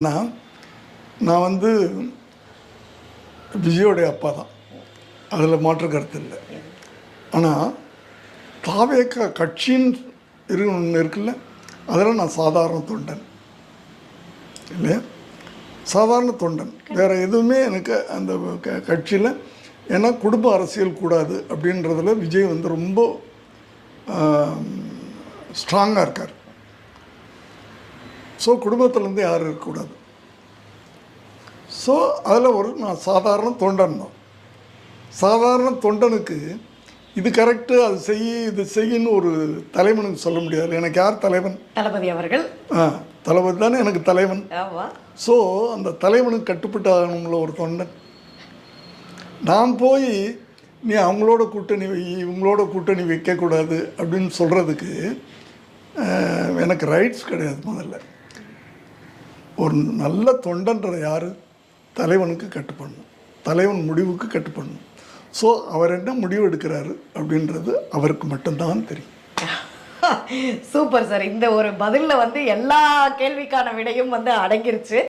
நான் வந்து விஜயோடைய அப்பா தான், அதில் மாற்று கருத்து இல்லை. ஆனால் தாவேக கட்சின்னு ஒன்று இருக்குல்ல, அதில் நான் சாதாரண தொண்டன் இல்லையா, சாதாரண தொண்டன். வேறு எதுவுமே எனக்கு அந்த கட்சியில், ஏன்னா குடும்ப அரசியல் கூடாது அப்படின்றதுல விஜய் வந்து ரொம்ப ஸ்ட்ராங்காக இருக்கார். ஸோ குடும்பத்துலேருந்து யாரும் இருக்கக்கூடாது. ஸோ அதில் நான் சாதாரண தொண்டன் தான். சாதாரண தொண்டனுக்கு இது கரெக்டு, அது இது செய்யின்னு ஒரு தலைவனுக்கு சொல்ல முடியாது. எனக்கு யார் தலைவன்? தளபதி அவர்கள். தளபதி தானே எனக்கு தலைவன். ஸோ அந்த தலைவனுக்கு கட்டுப்பட்டு ஆகணும்ல ஒரு தொண்டன். நான் போய் நீ அவங்களோட கூட்டணி வை, இவங்களோட கூட்டணி வைக்கக்கூடாது அப்படின்னு சொல்கிறதுக்கு எனக்கு ரைட்ஸ் கிடையாது. முதல்ல ஒரு நல்ல தொண்டன்ற யார்? தலைவனுக்கு கட்டுப்படணும், தலைவன் முடிவுக்கு கட்டுப்படணும். ஸோ அவர் என்ன முடிவு எடுக்கிறாரு அப்படின்றது அவருக்கு மட்டும்தான் தெரியும். Super sir. இந்த ஒரு பதிலில் வந்து எல்லா கேள்விக்கான விடையும் வந்து அடங்கிருச்சு.